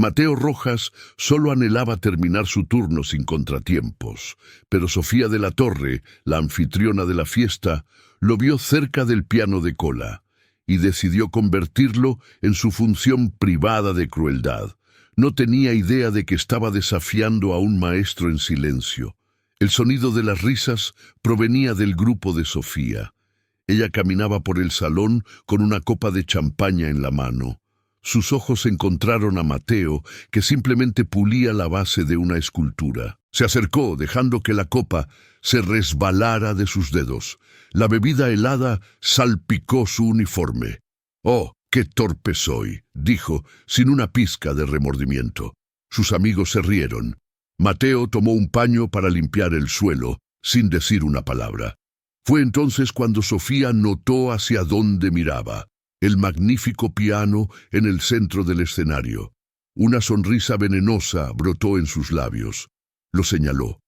Mateo Rojas solo anhelaba terminar su turno sin contratiempos, pero Sofía de la Torre, la anfitriona de la fiesta, lo vio cerca del piano de cola y decidió convertirlo en su función privada de crueldad. No tenía idea de que estaba desafiando a un maestro en silencio. El sonido de las risas provenía del grupo de Sofía. Ella caminaba por el salón con una copa de champaña en la mano. Sus ojos encontraron a Mateo, que simplemente pulía la base de una escultura. Se acercó, dejando que la copa se resbalara de sus dedos. La bebida helada salpicó su uniforme. «Oh, qué torpe soy», dijo, sin una pizca de remordimiento. Sus amigos se rieron. Mateo tomó un paño para limpiar el suelo, sin decir una palabra. Fue entonces cuando Sofía notó hacia dónde miraba. El magnífico piano en el centro del escenario. Una sonrisa venenosa brotó en sus labios. Lo señaló.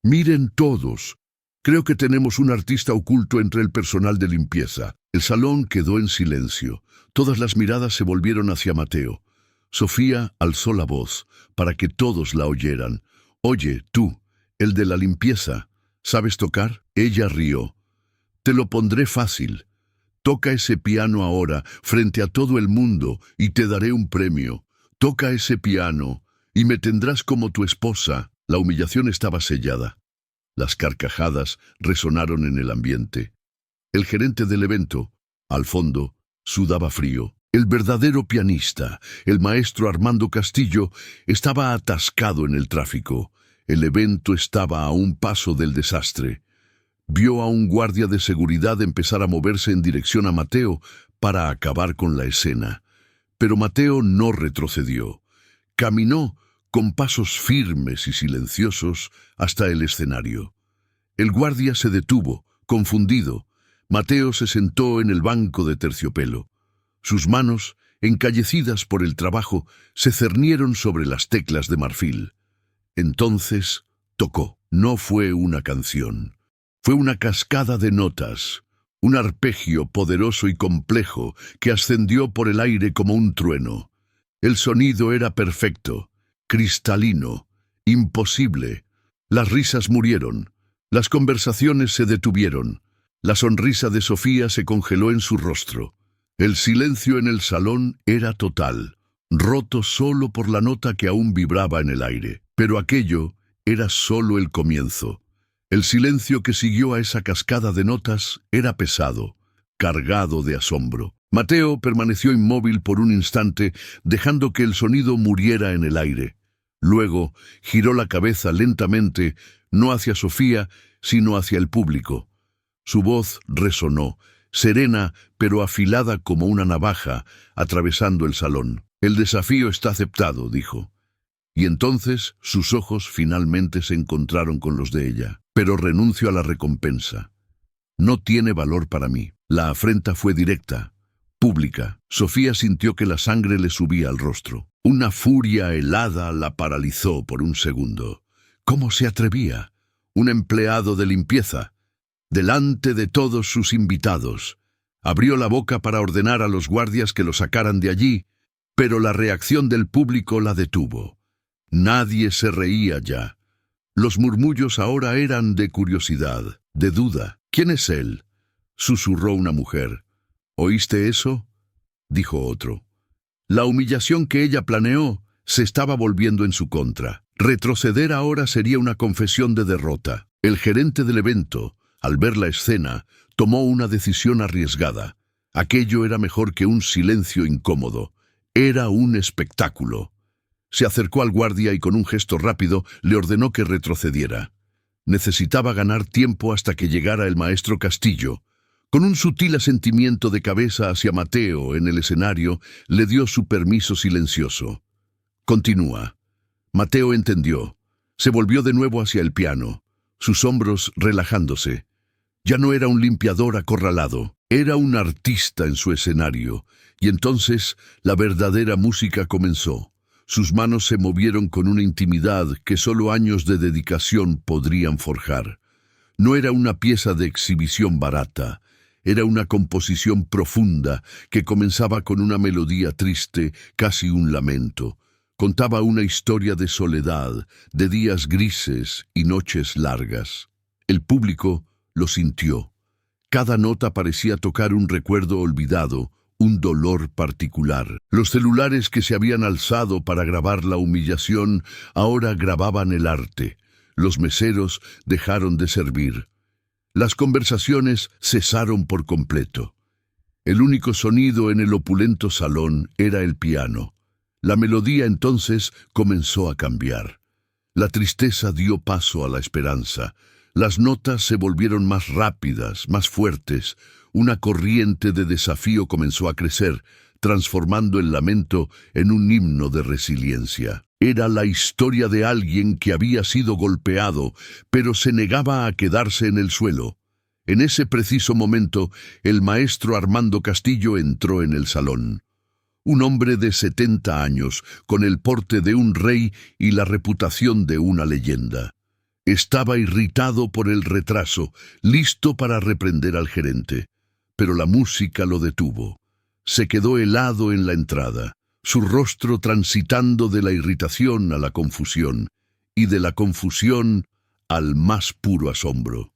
«Miren todos. Creo que tenemos un artista oculto entre el personal de limpieza». El salón quedó en silencio. Todas las miradas se volvieron hacia Mateo. Sofía alzó la voz para que todos la oyeran. «Oye, tú, el de la limpieza, ¿sabes tocar?» Ella rió. «Te lo pondré fácil. Toca ese piano ahora, frente a todo el mundo, y te daré un premio. Toca ese piano, y me tendrás como tu esposa». La humillación estaba sellada. Las carcajadas resonaron en el ambiente. El gerente del evento, al fondo, sudaba frío. El verdadero pianista, el maestro Armando Castillo, estaba atascado en el tráfico. El evento estaba a un paso del desastre. Vio a un guardia de seguridad empezar a moverse en dirección a Mateo para acabar con la escena. Pero Mateo no retrocedió. Caminó con pasos firmes y silenciosos hasta el escenario. El guardia se detuvo, confundido. Mateo se sentó en el banco de terciopelo. Sus manos, encallecidas por el trabajo, se cernieron sobre las teclas de marfil. Entonces tocó. No fue una canción. Fue una cascada de notas, un arpegio poderoso y complejo que ascendió por el aire como un trueno. El sonido era perfecto, cristalino, imposible. Las risas murieron, las conversaciones se detuvieron, la sonrisa de Sofía se congeló en su rostro. El silencio en el salón era total, roto solo por la nota que aún vibraba en el aire. Pero aquello era solo el comienzo. El silencio que siguió a esa cascada de notas era pesado, cargado de asombro. Mateo permaneció inmóvil por un instante, dejando que el sonido muriera en el aire. Luego giró la cabeza lentamente, no hacia Sofía, sino hacia el público. Su voz resonó, serena pero afilada como una navaja, atravesando el salón. «El desafío está aceptado», dijo. Y entonces sus ojos finalmente se encontraron con los de ella. «Pero renuncio a la recompensa. No tiene valor para mí». La afrenta fue directa, pública. Sofía sintió que la sangre le subía al rostro. Una furia helada la paralizó por un segundo. ¿Cómo se atrevía? Un empleado de limpieza, delante de todos sus invitados. Abrió la boca para ordenar a los guardias que lo sacaran de allí, pero la reacción del público la detuvo. Nadie se reía ya. Los murmullos ahora eran de curiosidad, de duda. «¿Quién es él?», susurró una mujer. «¿Oíste eso?», dijo otro. La humillación que ella planeó se estaba volviendo en su contra. Retroceder ahora sería una confesión de derrota. El gerente del evento, al ver la escena, tomó una decisión arriesgada. Aquello era mejor que un silencio incómodo. Era un espectáculo. Se acercó al guardia y con un gesto rápido le ordenó que retrocediera. Necesitaba ganar tiempo hasta que llegara el maestro Castillo. Con un sutil asentimiento de cabeza hacia Mateo en el escenario, le dio su permiso silencioso. «Continúa». Mateo entendió. Se volvió de nuevo hacia el piano, sus hombros relajándose. Ya no era un limpiador acorralado, era un artista en su escenario, y entonces la verdadera música comenzó. Sus manos se movieron con una intimidad que solo años de dedicación podrían forjar. No era una pieza de exhibición barata, era una composición profunda que comenzaba con una melodía triste, casi un lamento. Contaba una historia de soledad, de días grises y noches largas. El público lo sintió. Cada nota parecía tocar un recuerdo olvidado, un dolor particular. Los celulares que se habían alzado para grabar la humillación ahora grababan el arte. Los meseros dejaron de servir. Las conversaciones cesaron por completo. El único sonido en el opulento salón era el piano. La melodía entonces comenzó a cambiar. La tristeza dio paso a la esperanza. Las notas se volvieron más rápidas, más fuertes. Una corriente de desafío comenzó a crecer, transformando el lamento en un himno de resiliencia. Era la historia de alguien que había sido golpeado, pero se negaba a quedarse en el suelo. En ese preciso momento, el maestro Armando Castillo entró en el salón. Un hombre de 70 años, con el porte de un rey y la reputación de una leyenda. Estaba irritado por el retraso, listo para reprender al gerente. Pero la música lo detuvo. Se quedó helado en la entrada, su rostro transitando de la irritación a la confusión, y de la confusión al más puro asombro.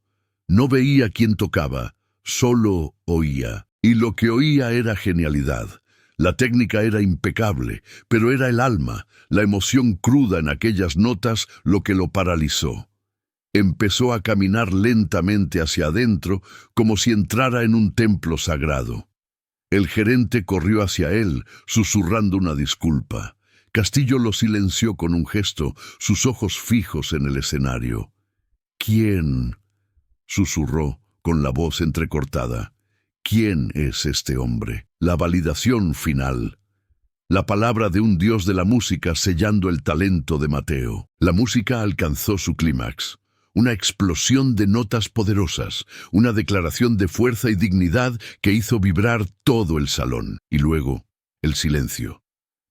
No veía quién tocaba, solo oía. Y lo que oía era genialidad. La técnica era impecable, pero era el alma, la emoción cruda en aquellas notas lo que lo paralizó. Empezó a caminar lentamente hacia adentro, como si entrara en un templo sagrado. El gerente corrió hacia él, susurrando una disculpa. Castillo lo silenció con un gesto, sus ojos fijos en el escenario. «¿Quién?», susurró, con la voz entrecortada. «¿Quién es este hombre?». La validación final. La palabra de un dios de la música sellando el talento de Mateo. La música alcanzó su clímax. Una explosión de notas poderosas, una declaración de fuerza y dignidad que hizo vibrar todo el salón. Y luego, el silencio.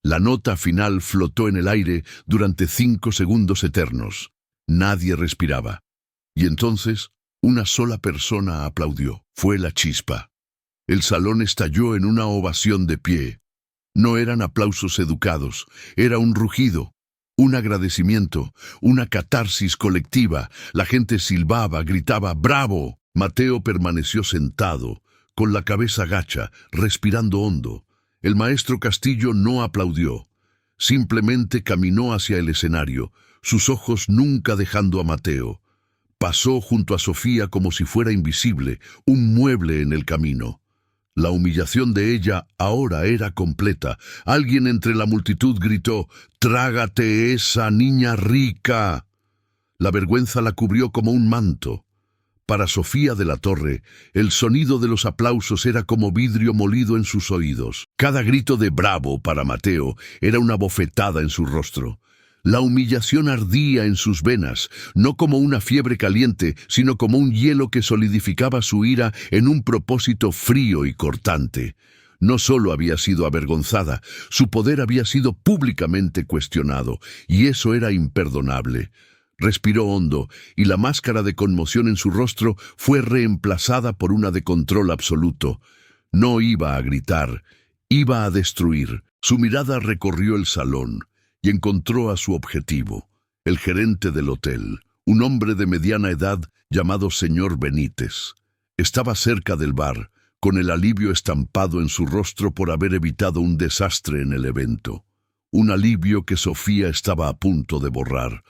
La nota final flotó en el aire durante 5 segundos eternos. Nadie respiraba. Y entonces, una sola persona aplaudió. Fue la chispa. El salón estalló en una ovación de pie. No eran aplausos educados, era un rugido. Un agradecimiento, una catarsis colectiva. La gente silbaba, gritaba «¡Bravo!». Mateo permaneció sentado, con la cabeza gacha, respirando hondo. El maestro Castillo no aplaudió. Simplemente caminó hacia el escenario, sus ojos nunca dejando a Mateo. Pasó junto a Sofía como si fuera invisible, un mueble en el camino. La humillación de ella ahora era completa. Alguien entre la multitud gritó «¡Trágate esa niña rica!». La vergüenza la cubrió como un manto. Para Sofía de la Torre, el sonido de los aplausos era como vidrio molido en sus oídos. Cada grito de «bravo» para Mateo era una bofetada en su rostro. La humillación ardía en sus venas, no como una fiebre caliente, sino como un hielo que solidificaba su ira en un propósito frío y cortante. No solo había sido avergonzada, su poder había sido públicamente cuestionado, y eso era imperdonable. Respiró hondo, y la máscara de conmoción en su rostro fue reemplazada por una de control absoluto. No iba a gritar, iba a destruir. Su mirada recorrió el salón y encontró a su objetivo, el gerente del hotel, un hombre de mediana edad llamado señor Benítez. Estaba cerca del bar, con el alivio estampado en su rostro por haber evitado un desastre en el evento. Un alivio que Sofía estaba a punto de borrar.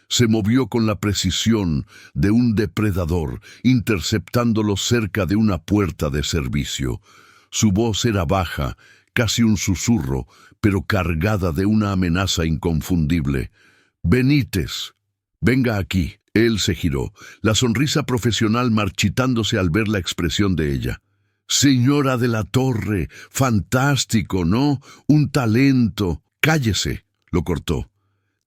Se movió con la precisión de un depredador, interceptándolo cerca de una puerta de servicio. Su voz era baja, casi un susurro, pero cargada de una amenaza inconfundible. «Benítez, venga aquí». Él se giró, la sonrisa profesional marchitándose al ver la expresión de ella. «Señora de la Torre, fantástico, ¿no? Un talento». «Cállese», lo cortó.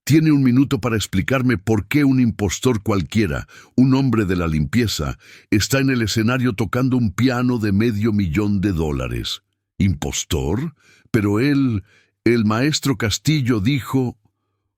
«Tiene un minuto para explicarme por qué un impostor cualquiera, un hombre de la limpieza, está en el escenario tocando un piano de $500,000. ¿Impostor? Pero él, el maestro Castillo dijo...».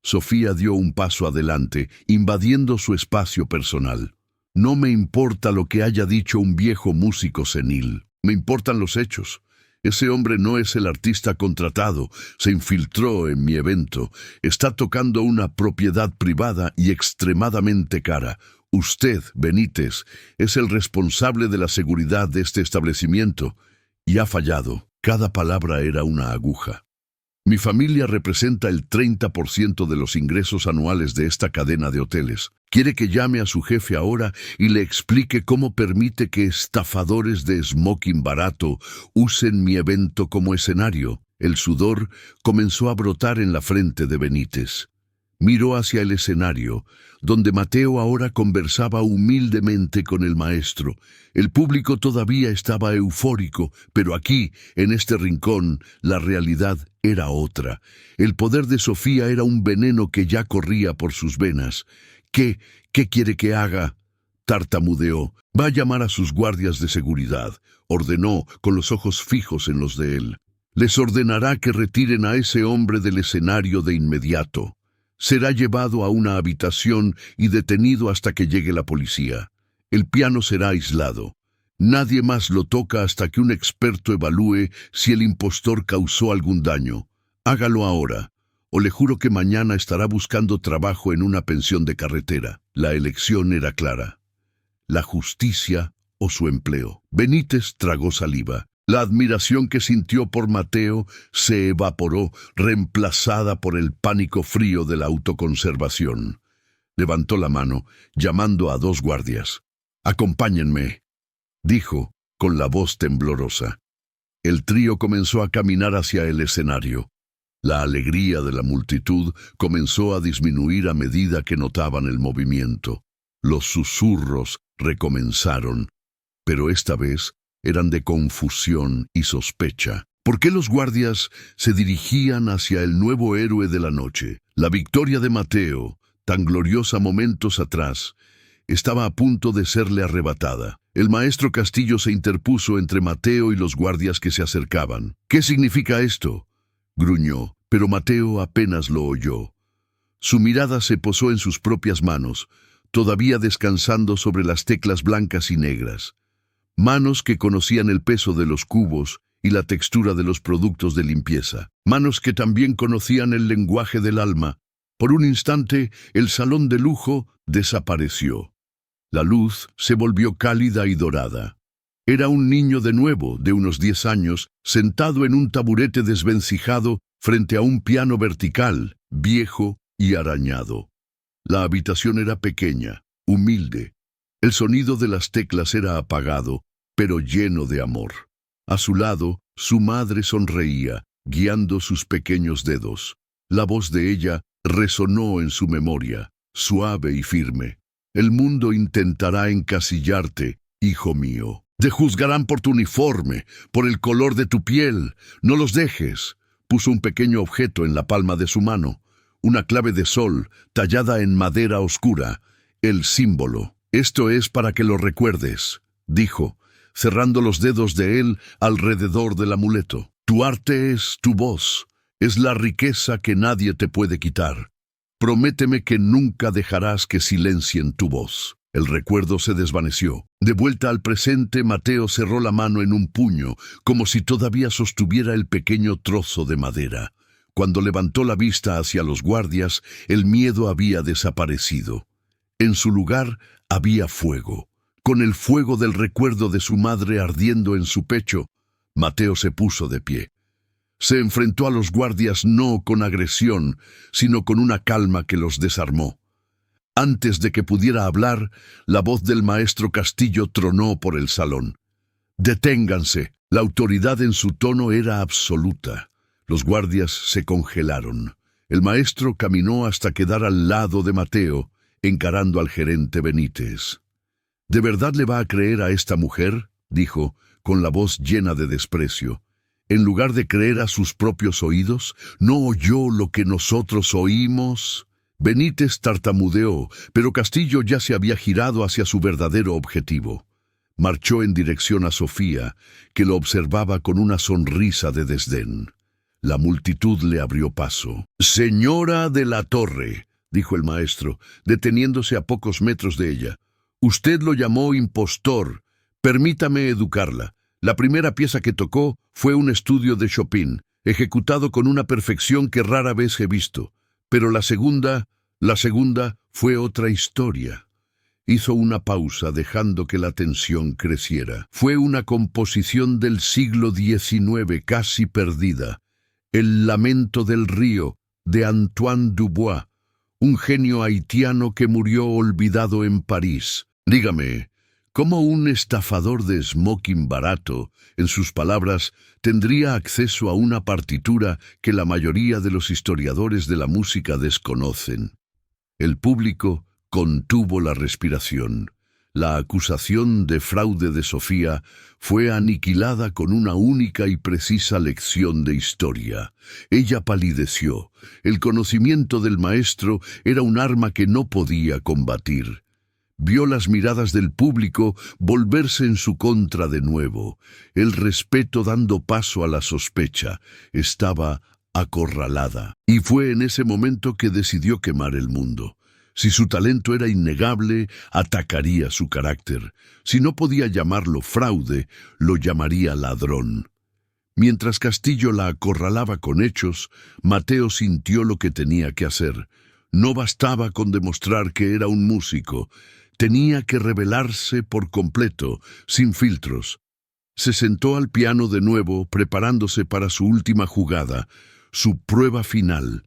Sofía dio un paso adelante, invadiendo su espacio personal. «No me importa lo que haya dicho un viejo músico senil. Me importan los hechos. Ese hombre no es el artista contratado, se infiltró en mi evento, está tocando una propiedad privada y extremadamente cara. Usted, Benítez, es el responsable de la seguridad de este establecimiento y ha fallado. Cada palabra era una aguja. Mi familia representa el 30% de los ingresos anuales de esta cadena de hoteles. Quiere que llame a su jefe ahora y le explique cómo permite que estafadores de smoking barato usen mi evento como escenario. El sudor comenzó a brotar en la frente de Benítez. Miró hacia el escenario, donde Mateo ahora conversaba humildemente con el maestro. El público todavía estaba eufórico, pero aquí, en este rincón, la realidad era otra. El poder de Sofía era un veneno que ya corría por sus venas. ¿Qué quiere que haga? Tartamudeó. Va a llamar a sus guardias de seguridad, ordenó, con los ojos fijos en los de él. Les ordenará que retiren a ese hombre del escenario de inmediato. Será llevado a una habitación y detenido hasta que llegue la policía. El piano será aislado. Nadie más lo toca hasta que un experto evalúe si el impostor causó algún daño. Hágalo ahora, o le juro que mañana estará buscando trabajo en una pensión de carretera. La elección era clara: la justicia o su empleo. Benítez tragó saliva. La admiración que sintió por Mateo se evaporó, reemplazada por el pánico frío de la autoconservación. Levantó la mano, llamando a 2 guardias. «Acompáñenme», dijo, con la voz temblorosa. El trío comenzó a caminar hacia el escenario. La alegría de la multitud comenzó a disminuir a medida que notaban el movimiento. Los susurros recomenzaron, pero esta vez eran de confusión y sospecha. ¿Por qué los guardias se dirigían hacia el nuevo héroe de la noche? La victoria de Mateo, tan gloriosa momentos atrás, estaba a punto de serle arrebatada. El maestro Castillo se interpuso entre Mateo y los guardias que se acercaban. «¿Qué significa esto?», gruñó, pero Mateo apenas lo oyó. Su mirada se posó en sus propias manos, todavía descansando sobre las teclas blancas y negras. Manos que conocían el peso de los cubos y la textura de los productos de limpieza. Manos que también conocían el lenguaje del alma. Por un instante, el salón de lujo desapareció. La luz se volvió cálida y dorada. Era un niño de nuevo, de unos 10 años, sentado en un taburete desvencijado frente a un piano vertical, viejo y arañado. La habitación era pequeña, humilde. El sonido de las teclas era apagado, pero lleno de amor. A su lado, su madre sonreía, guiando sus pequeños dedos. La voz de ella resonó en su memoria, suave y firme. «El mundo intentará encasillarte, hijo mío. Te juzgarán por tu uniforme, por el color de tu piel. No los dejes». Puso un pequeño objeto en la palma de su mano, una clave de sol tallada en madera oscura, el símbolo. «Esto es para que lo recuerdes», dijo, cerrando los dedos de él alrededor del amuleto. «Tu arte es tu voz, es la riqueza que nadie te puede quitar. Prométeme que nunca dejarás que silencien tu voz». El recuerdo se desvaneció. De vuelta al presente, Mateo cerró la mano en un puño, como si todavía sostuviera el pequeño trozo de madera. Cuando levantó la vista hacia los guardias, el miedo había desaparecido. En su lugar había fuego. Con el fuego del recuerdo de su madre ardiendo en su pecho, Mateo se puso de pie. Se enfrentó a los guardias no con agresión, sino con una calma que los desarmó. Antes de que pudiera hablar, la voz del maestro Castillo tronó por el salón. «Deténganse». La autoridad en su tono era absoluta. Los guardias se congelaron. El maestro caminó hasta quedar al lado de Mateo, encarando al gerente Benítez. «¿De verdad le va a creer a esta mujer?», dijo, con la voz llena de desprecio. «En lugar de creer a sus propios oídos, ¿no oyó lo que nosotros oímos?». Benítez tartamudeó, pero Castillo ya se había girado hacia su verdadero objetivo. Marchó en dirección a Sofía, que lo observaba con una sonrisa de desdén. La multitud le abrió paso. «Señora de la Torre», dijo el maestro, deteniéndose a pocos metros de ella. «Usted lo llamó impostor. Permítame educarla. La primera pieza que tocó fue un estudio de Chopin, ejecutado con una perfección que rara vez he visto. Pero la segunda fue otra historia. Hizo una pausa dejando que la tensión creciera. Fue una composición del siglo XIX casi perdida. El lamento del río, de Antoine Dubois, un genio haitiano que murió olvidado en París. Dígame, ¿cómo un estafador de smoking barato, en sus palabras, tendría acceso a una partitura que la mayoría de los historiadores de la música desconocen? El público contuvo la respiración. La acusación de fraude de Sofía fue aniquilada con una única y precisa lección de historia. Ella palideció. El conocimiento del maestro era un arma que no podía combatir. Vio las miradas del público volverse en su contra de nuevo. El respeto dando paso a la sospecha. Estaba acorralada. Y fue en ese momento que decidió quemar el mundo. Si su talento era innegable, atacaría su carácter. Si no podía llamarlo fraude, lo llamaría ladrón. Mientras Castillo la acorralaba con hechos, Mateo sintió lo que tenía que hacer. No bastaba con demostrar que era un músico. Tenía que revelarse por completo, sin filtros. Se sentó al piano de nuevo, preparándose para su última jugada, su prueba final.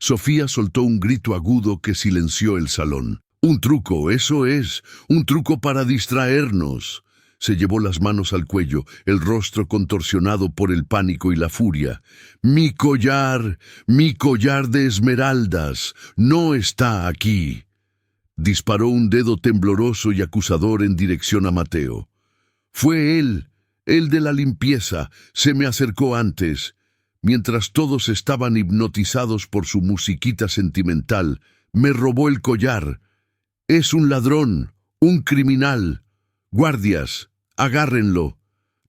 Sofía soltó un grito agudo que silenció el salón. «Un truco, eso es, un truco para distraernos». Se llevó las manos al cuello, el rostro contorsionado por el pánico y la furia. mi collar de esmeraldas, no está aquí». Disparó un dedo tembloroso y acusador en dirección a Mateo. «Fue él de la limpieza, se me acercó antes». Mientras todos estaban hipnotizados por su musiquita sentimental, me robó el collar. Es un ladrón, un criminal. Guardias, agárrenlo.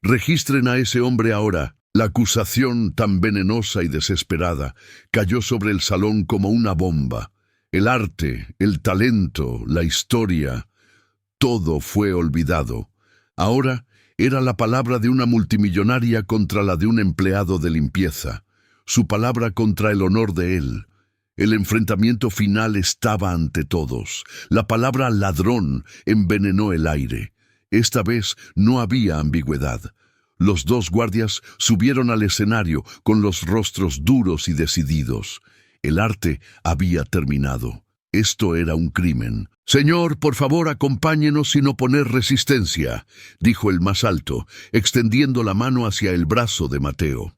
Registren a ese hombre ahora. La acusación tan venenosa y desesperada cayó sobre el salón como una bomba. El arte, el talento, la historia, todo fue olvidado. Ahora era la palabra de una multimillonaria contra la de un empleado de limpieza. Su palabra contra el honor de él. El enfrentamiento final estaba ante todos. La palabra ladrón envenenó el aire. Esta vez no había ambigüedad. Los dos guardias subieron al escenario con los rostros duros y decididos. El arte había terminado. Esto era un crimen. «Señor, por favor, acompáñenos sin oponer resistencia», dijo el más alto, extendiendo la mano hacia el brazo de Mateo.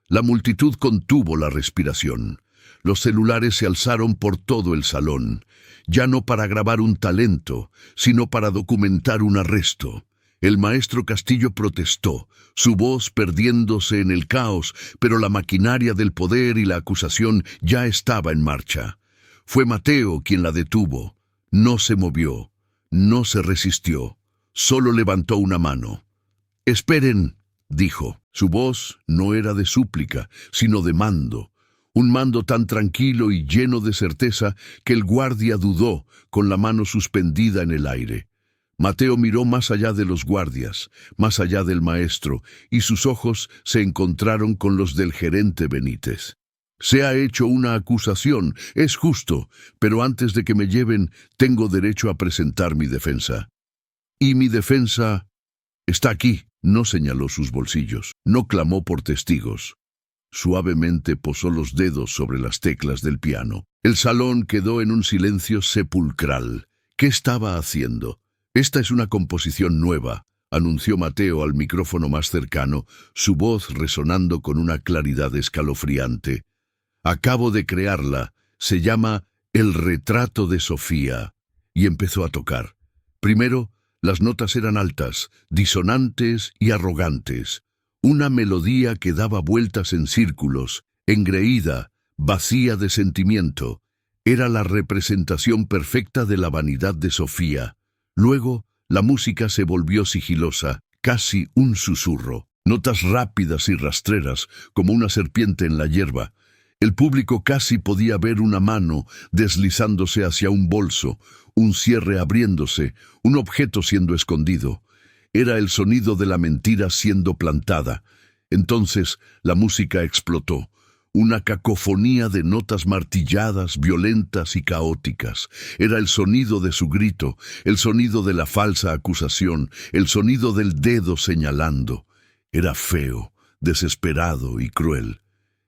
La multitud contuvo la respiración. Los celulares se alzaron por todo el salón, ya no para grabar un talento, sino para documentar un arresto. El maestro Castillo protestó, su voz perdiéndose en el caos, pero la maquinaria del poder y la acusación ya estaba en marcha. Fue Mateo quien la detuvo. No se movió, no se resistió, solo levantó una mano. «Esperen», dijo. Su voz no era de súplica, sino de mando. Un mando tan tranquilo y lleno de certeza que el guardia dudó, con la mano suspendida en el aire. Mateo miró más allá de los guardias, más allá del maestro, y sus ojos se encontraron con los del gerente Benítez. «Se ha hecho una acusación, es justo, pero antes de que me lleven, tengo derecho a presentar mi defensa». «Y mi defensa está aquí», no señaló sus bolsillos, no clamó por testigos. Suavemente posó los dedos sobre las teclas del piano. El salón quedó en un silencio sepulcral. ¿Qué estaba haciendo? «Esta es una composición nueva», anunció Mateo al micrófono más cercano, su voz resonando con una claridad escalofriante. «Acabo de crearla, se llama El retrato de Sofía». Y empezó a tocar. Primero, las notas eran altas, disonantes y arrogantes. Una melodía que daba vueltas en círculos, engreída, vacía de sentimiento. Era la representación perfecta de la vanidad de Sofía. Luego, la música se volvió sigilosa, casi un susurro. Notas rápidas y rastreras, como una serpiente en la hierba. El público casi podía ver una mano deslizándose hacia un bolso, un cierre abriéndose, un objeto siendo escondido. Era el sonido de la mentira siendo plantada. Entonces la música explotó. Una cacofonía de notas martilladas, violentas y caóticas. Era el sonido de su grito, el sonido de la falsa acusación, el sonido del dedo señalando. Era feo, desesperado y cruel.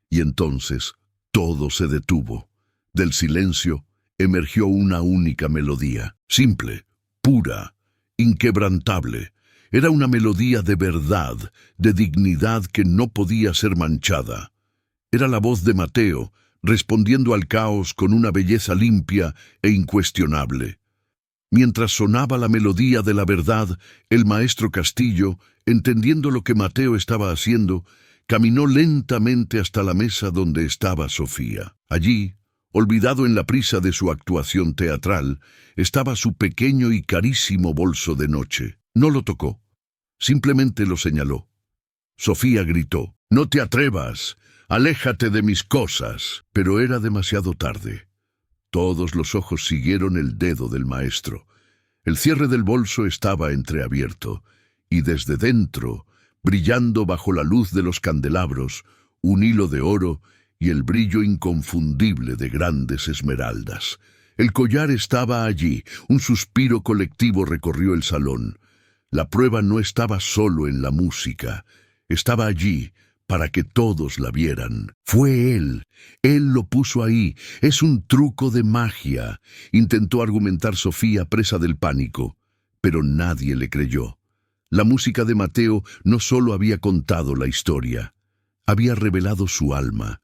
Y entonces todo se detuvo. Del silencio emergió una única melodía, simple, pura, inquebrantable. Era una melodía de verdad, de dignidad que no podía ser manchada. Era la voz de Mateo, respondiendo al caos con una belleza limpia e incuestionable. Mientras sonaba la melodía de la verdad, el maestro Castillo, entendiendo lo que Mateo estaba haciendo, caminó lentamente hasta la mesa donde estaba Sofía. Allí, olvidado en la prisa de su actuación teatral, estaba su pequeño y carísimo bolso de noche. No lo tocó, simplemente lo señaló. Sofía gritó: «¡No te atrevas! ¡Aléjate de mis cosas!». Pero era demasiado tarde. Todos los ojos siguieron el dedo del maestro. El cierre del bolso estaba entreabierto, y desde dentro, brillando bajo la luz de los candelabros, un hilo de oro y el brillo inconfundible de grandes esmeraldas. El collar estaba allí. Un suspiro colectivo recorrió el salón. La prueba no estaba solo en la música. Estaba allí para que todos la vieran. Fue él. Él lo puso ahí. Es un truco de magia, intentó argumentar Sofía, presa del pánico. Pero nadie le creyó. La música de Mateo no solo había contado la historia, había revelado su alma.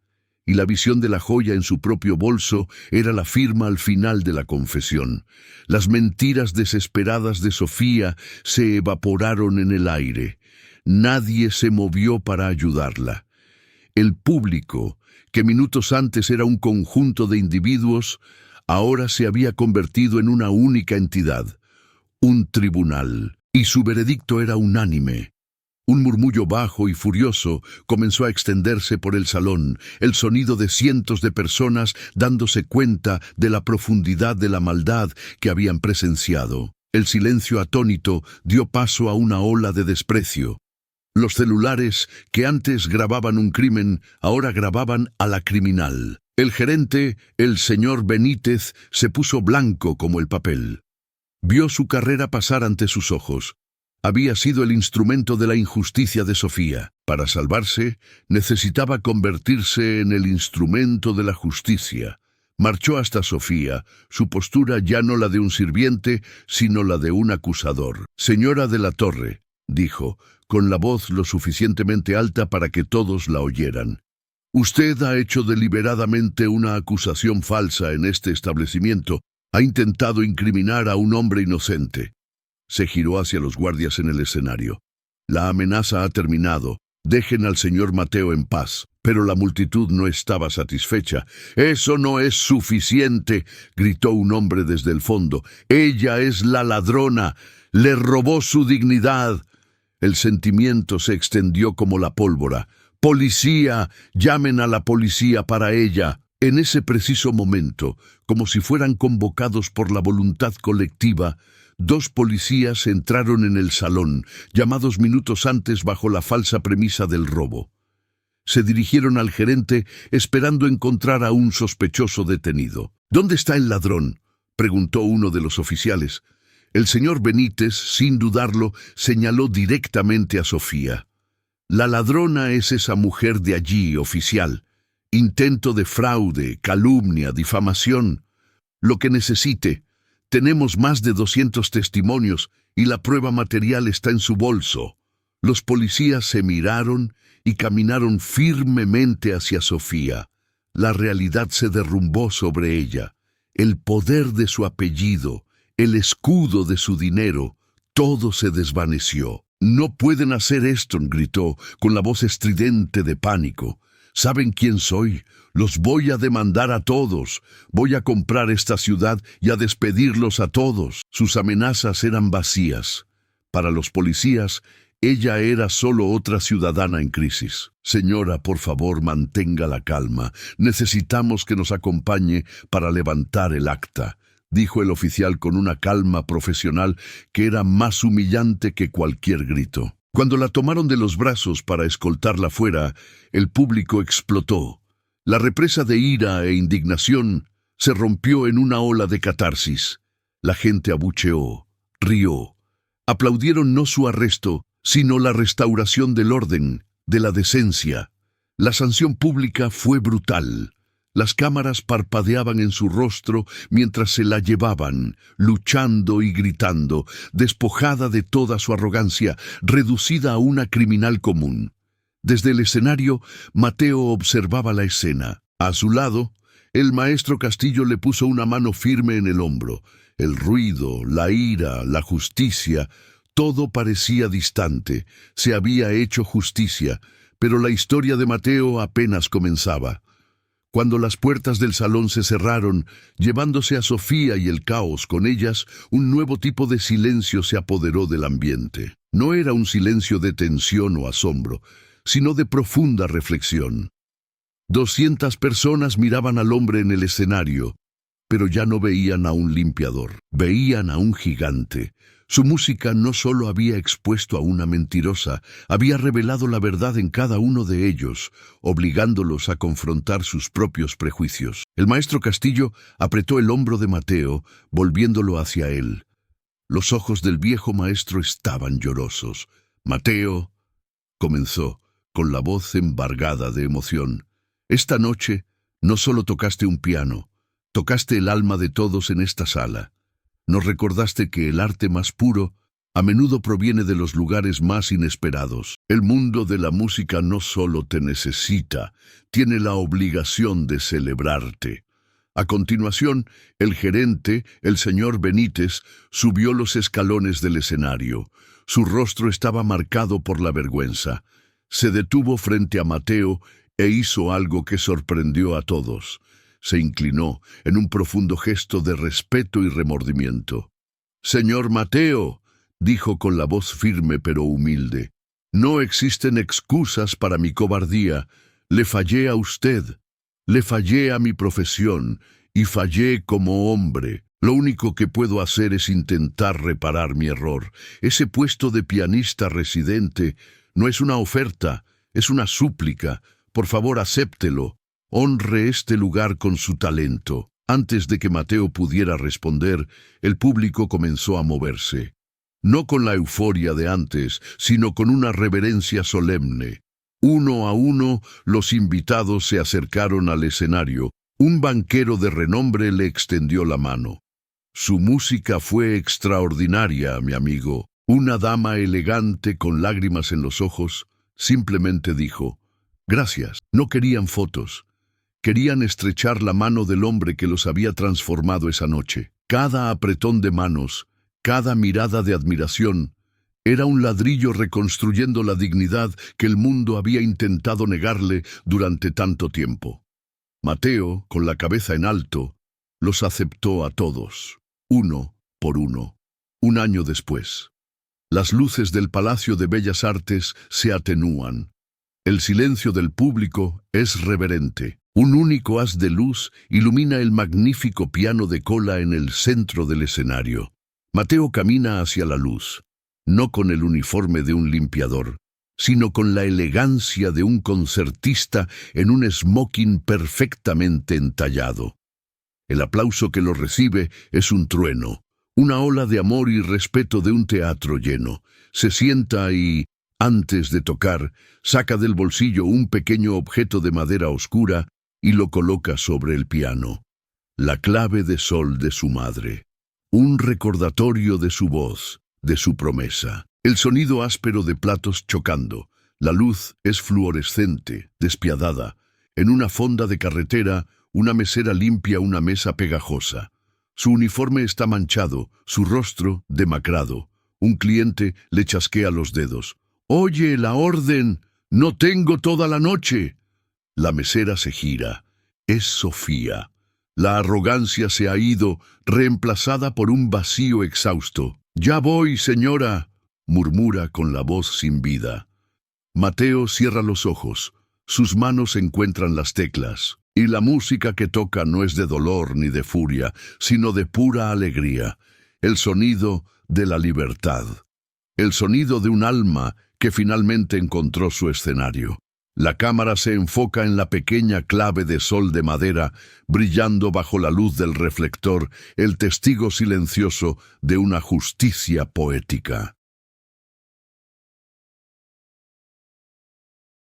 Y la visión de la joya en su propio bolso era la firma al final de la confesión. Las mentiras desesperadas de Sofía se evaporaron en el aire. Nadie se movió para ayudarla. El público, que minutos antes era un conjunto de individuos, ahora se había convertido en una única entidad, un tribunal, y su veredicto era unánime. Un murmullo bajo y furioso comenzó a extenderse por el salón, el sonido de cientos de personas dándose cuenta de la profundidad de la maldad que habían presenciado. El silencio atónito dio paso a una ola de desprecio. Los celulares que antes grababan un crimen, ahora grababan a la criminal. El gerente, el señor Benítez, se puso blanco como el papel. Vio su carrera pasar ante sus ojos. Había sido el instrumento de la injusticia de Sofía. Para salvarse, necesitaba convertirse en el instrumento de la justicia. Marchó hasta Sofía, su postura ya no la de un sirviente, sino la de un acusador. «Señora de la Torre», dijo, con la voz lo suficientemente alta para que todos la oyeran. «Usted ha hecho deliberadamente una acusación falsa en este establecimiento. Ha intentado incriminar a un hombre inocente». Se giró hacia los guardias en el escenario. «La amenaza ha terminado. Dejen al señor Mateo en paz». Pero la multitud no estaba satisfecha. «Eso no es suficiente», gritó un hombre desde el fondo. «Ella es la ladrona. Le robó su dignidad». El sentimiento se extendió como la pólvora. «¡Policía! ¡Llamen a la policía para ella!». En ese preciso momento, como si fueran convocados por la voluntad colectiva, 2 policías entraron en el salón, llamados minutos antes bajo la falsa premisa del robo. Se dirigieron al gerente esperando encontrar a un sospechoso detenido. «¿Dónde está el ladrón?», preguntó uno de los oficiales. El señor Benítez, sin dudarlo, señaló directamente a Sofía. «La ladrona es esa mujer de allí, oficial. Intento de fraude, calumnia, difamación. Lo que necesite. Tenemos más de 200 testimonios y la prueba material está en su bolso». Los policías se miraron y caminaron firmemente hacia Sofía. La realidad se derrumbó sobre ella. El poder de su apellido, el escudo de su dinero, todo se desvaneció. «No pueden hacer esto», gritó, con la voz estridente de pánico. «¿Saben quién soy? Los voy a demandar a todos. Voy a comprar esta ciudad y a despedirlos a todos». Sus amenazas eran vacías. Para los policías, ella era solo otra ciudadana en crisis. «Señora, por favor, mantenga la calma. Necesitamos que nos acompañe para levantar el acta», dijo el oficial con una calma profesional que era más humillante que cualquier grito. Cuando la tomaron de los brazos para escoltarla fuera, el público explotó. La represa de ira e indignación se rompió en una ola de catarsis. La gente abucheó, rió. Aplaudieron no su arresto, sino la restauración del orden, de la decencia. La sanción pública fue brutal. Las cámaras parpadeaban en su rostro mientras se la llevaban, luchando y gritando, despojada de toda su arrogancia, reducida a una criminal común. Desde el escenario, Mateo observaba la escena. A su lado, el maestro Castillo le puso una mano firme en el hombro. El ruido, la ira, la justicia, todo parecía distante. Se había hecho justicia, pero la historia de Mateo apenas comenzaba. Cuando las puertas del salón se cerraron, llevándose a Sofía y el caos con ellas, un nuevo tipo de silencio se apoderó del ambiente. No era un silencio de tensión o asombro, sino de profunda reflexión. 200 personas miraban al hombre en el escenario, pero ya no veían a un limpiador, veían a un gigante. Su música no solo había expuesto a una mentirosa, había revelado la verdad en cada uno de ellos, obligándolos a confrontar sus propios prejuicios. El maestro Castillo apretó el hombro de Mateo, volviéndolo hacia él. Los ojos del viejo maestro estaban llorosos. «Mateo», comenzó, con la voz embargada de emoción, «esta noche no solo tocaste un piano, tocaste el alma de todos en esta sala. Nos recordaste que el arte más puro a menudo proviene de los lugares más inesperados. El mundo de la música no solo te necesita, tiene la obligación de celebrarte». A continuación, el gerente, el señor Benítez, subió los escalones del escenario. Su rostro estaba marcado por la vergüenza. Se detuvo frente a Mateo e hizo algo que sorprendió a todos. Se inclinó en un profundo gesto de respeto y remordimiento. «Señor Mateo», dijo con la voz firme pero humilde, «no existen excusas para mi cobardía. Le fallé a usted, le fallé a mi profesión y fallé como hombre. Lo único que puedo hacer es intentar reparar mi error. Ese puesto de pianista residente no es una oferta, es una súplica. Por favor, acéptelo. Honre este lugar con su talento». Antes de que Mateo pudiera responder, el público comenzó a moverse. No con la euforia de antes, sino con una reverencia solemne. Uno a uno, los invitados se acercaron al escenario. Un banquero de renombre le extendió la mano. «Su música fue extraordinaria, mi amigo». Una dama elegante con lágrimas en los ojos simplemente dijo, «Gracias». No querían fotos. Querían estrechar la mano del hombre que los había transformado esa noche. Cada apretón de manos, cada mirada de admiración, era un ladrillo reconstruyendo la dignidad que el mundo había intentado negarle durante tanto tiempo. Mateo, con la cabeza en alto, los aceptó a todos, uno por uno. Un año después, las luces del Palacio de Bellas Artes se atenúan. El silencio del público es reverente. Un único haz de luz ilumina el magnífico piano de cola en el centro del escenario. Mateo camina hacia la luz, no con el uniforme de un limpiador, sino con la elegancia de un concertista en un smoking perfectamente entallado. El aplauso que lo recibe es un trueno, una ola de amor y respeto de un teatro lleno. Se sienta y, antes de tocar, saca del bolsillo un pequeño objeto de madera oscura y lo coloca sobre el piano. La clave de sol de su madre. Un recordatorio de su voz, de su promesa. El sonido áspero de platos chocando. La luz es fluorescente, despiadada. En una fonda de carretera, una mesera limpia una mesa pegajosa. Su uniforme está manchado, su rostro demacrado. Un cliente le chasquea los dedos. «Oye, la orden. No tengo toda la noche». La mesera se gira. Es Sofía. La arrogancia se ha ido, reemplazada por un vacío exhausto. «Ya voy, señora», murmura con la voz sin vida. Mateo cierra los ojos. Sus manos encuentran las teclas. Y la música que toca no es de dolor ni de furia, sino de pura alegría, el sonido de la libertad, el sonido de un alma que finalmente encontró su escenario. La cámara se enfoca en la pequeña clave de sol de madera, brillando bajo la luz del reflector, el testigo silencioso de una justicia poética.